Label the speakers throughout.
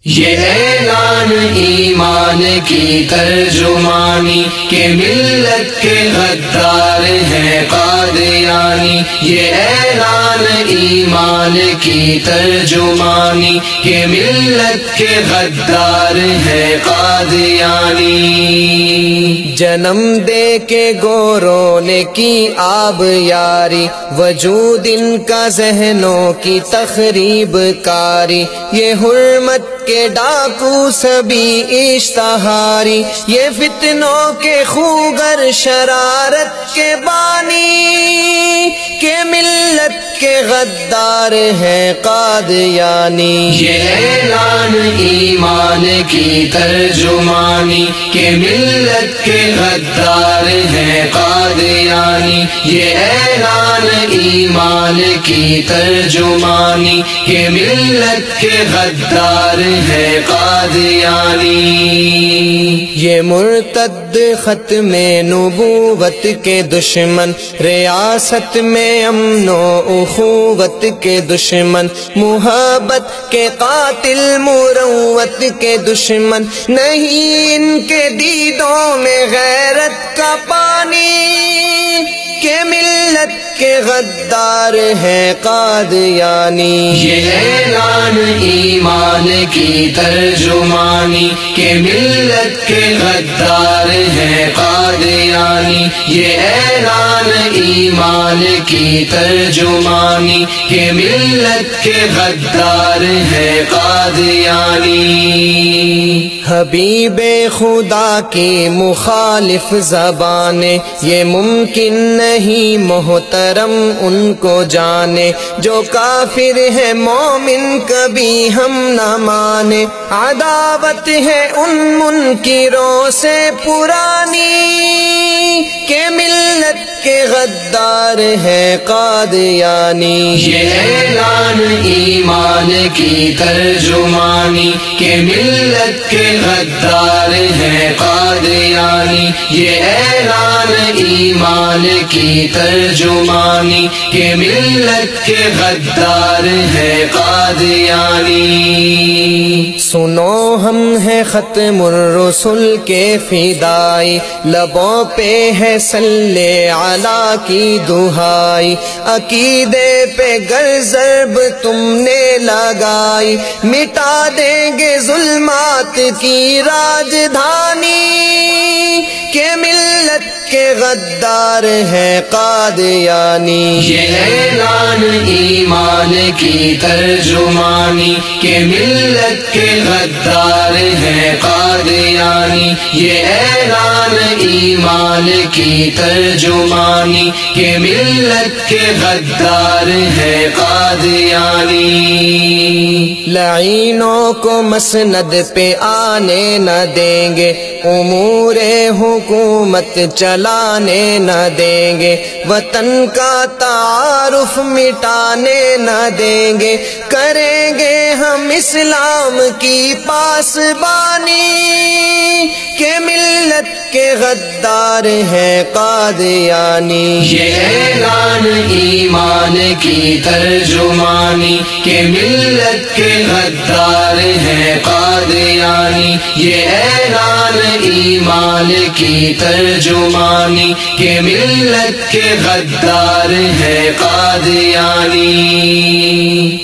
Speaker 1: یہ اعلان ایمان کی ترجمانی کہ ملت کے غدار ہیں قادیانی، یہ اعلان ایمان کی ترجمانی کہ ملت کے غدار ہیں قادیانی۔
Speaker 2: جنم دے کے گوروں نے کی آب یاری، وجود ان کا ذہنوں کی تخریب کاری، یہ حرمت کے ڈاکو سبھی اشتہاری، یہ فتنوں کے خوگر شرارت کے بانی، کہ ملت کے غدار ہیں قادیانی۔
Speaker 1: یہ اعلان ایمان کی ترجمانی کہ ملت کے غدار ہیں قادیانی، یہ اعلان ایمان کی ترجمانی کہ ملت کے غدار ہیں قادیانی۔
Speaker 2: یہ مرتد ختم نبوت کے دشمن، ریاست میں امن و اخوت کے دشمن، محبت کے قاتل مروت کے دشمن، نہیں ان کے دیدوں میں غیرت کا پانی، کہ ملت کے غدار ہیں قادیانی۔
Speaker 1: یہ اعلان ایمان کی ترجمانی کہ ملت کے غدار ہیں قادیانی، یہ اعلان ایمان کی ترجمانی کہ ملت کے غدار ہیں قادیانی۔
Speaker 2: حبیب خدا کی مخالف زبانیں، یہ ممکن نہیں محترم ان کو جانے، جو کافر ہے مومن کبھی ہم نہ مانے، عداوت ہے ان منکروں سے پرانی، کہ ملت کے غدار ہیں قادیانی۔
Speaker 1: یہ اعلان ایمان کی ترجمانی کہ ملت کے غدار ہیں قادیانی، یہ اعلان ایمان کی ترجمانی کہ ملت کے غدار ہیں قادیانی۔
Speaker 2: سنو ہم ہیں ختم الرسل کے فدائی، لبوں پہ ہے صلی علی کی دہائی، عقیدے پہ گر ضرب تم نے لگائی، مٹا دیں گے ظلمات کی راجدھانی، کہ ملت کے غدار ہیں قادیانی۔
Speaker 1: یہ اعلان ایمان کی ترجمانی کہ ملت کے غدار ہیں قادیانی، یہ اعلان ایمان کی ترجمانی کہ ملت کے غدار ہیں قادیانی۔
Speaker 2: لعینوں کو مسند پہ آنے نہ دیں گے، امور حکومت چلانے نہ دیں گے، وطن کا تعارف مٹانے نہ دیں گے، کریں گے ہم اسلام کی پاسبانی، کہ ملت کے غدار ہیں قادیانی۔
Speaker 1: یہ اعلان ایمان کی ترجمانی کہ ملت کے غدار ہیں قادیانی، یہ اعلان ایمان کی ترجمانی کہ ملت کے غدار ہیں قادیانی۔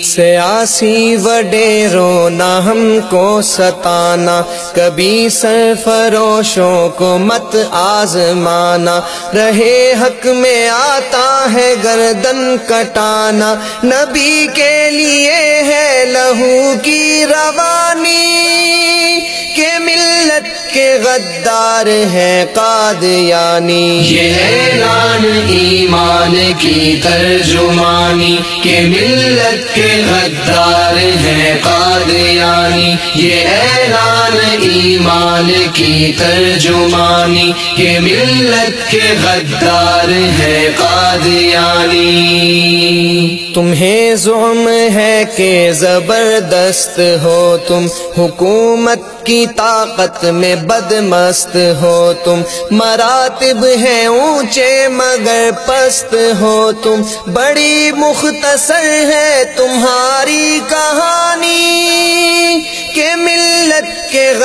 Speaker 2: سیاسی وڈیروں نہ ہم کو ستانا، کبھی سرفروشوں کو مت آزمانا، رہے حق میں آتا ہے گردن کٹانا، نبی کے لیے ہے لہو کی روانی، کہ ملت کے غدار ہیں قادیانی۔
Speaker 1: یہ اعلان ایمان کی ترجمانی کہ ملت کے غدار ہیں قادیانی، یہ اعلان ایمان کی ترجمانی کہ ملت کے غدار ہیں قادیانی۔
Speaker 2: تمہیں زعم ہے کہ زبردست ہو تم، حکومت کی طاقت میں بدمست ہو تم، مراتب ہیں اونچے مگر پست ہو تم، بڑی مختصر ہے تمہاری کہانی، کہ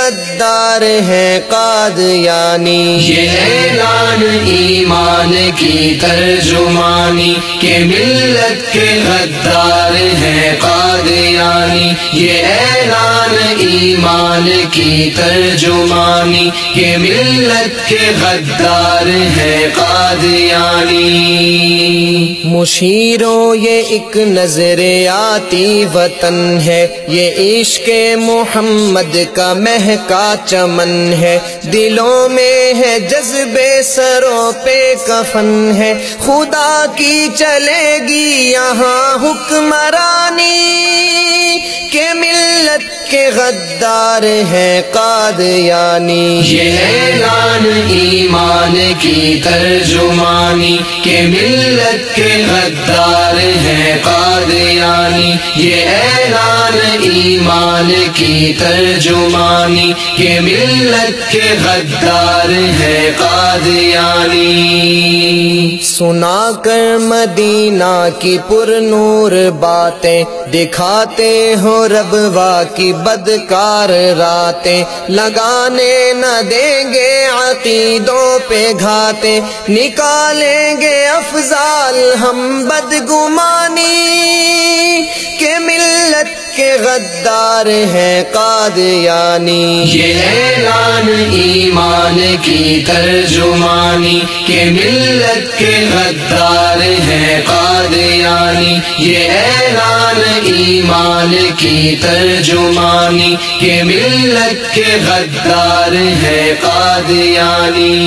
Speaker 2: غدار ہیں قادیانی۔
Speaker 1: یہ اعلان ایمان کی ترجمانی کہ ملت کے غدار ہیں قادیانی۔ یہ اعلان ایمان کی ترجمانی کہ ملت کے غدار ہیں قادیانی۔
Speaker 2: مشیروں یہ ایک نظر آتی وطن ہے، یہ عشق محمد کا مہکا چمن ہے، دلوں میں ہے جذبے سروں پہ کفن ہے، خدا کی چلے گی یہاں حکمرانی کہ ملت کے غدار ہیں قادیانی۔
Speaker 1: یہ اعلان ایمان کی ترجمانی کہ ملت کے غدار ہیں قادیانی۔ یہ اعلان ایمان کی ترجمانی کہ ملت کے غدار ہیں قادیانی۔
Speaker 2: سنا کر مدینہ کی پر نور باتیں، دکھاتے ہو ربوا کی بدکار راتیں، لگانے نہ دیں گے عقیدوں پہ گھاتے، نکالیں گے افضال ہم بدگمانی کہ ملت کے غدار ہیں قادیانی۔
Speaker 1: یہ اعلان ایمان کی ترجمانی کہ ملت کے غدار ہیں قادیانی۔ یہ اعلان ایمان کی ترجمانی کہ ملت کے غدار ہیں قادیانی۔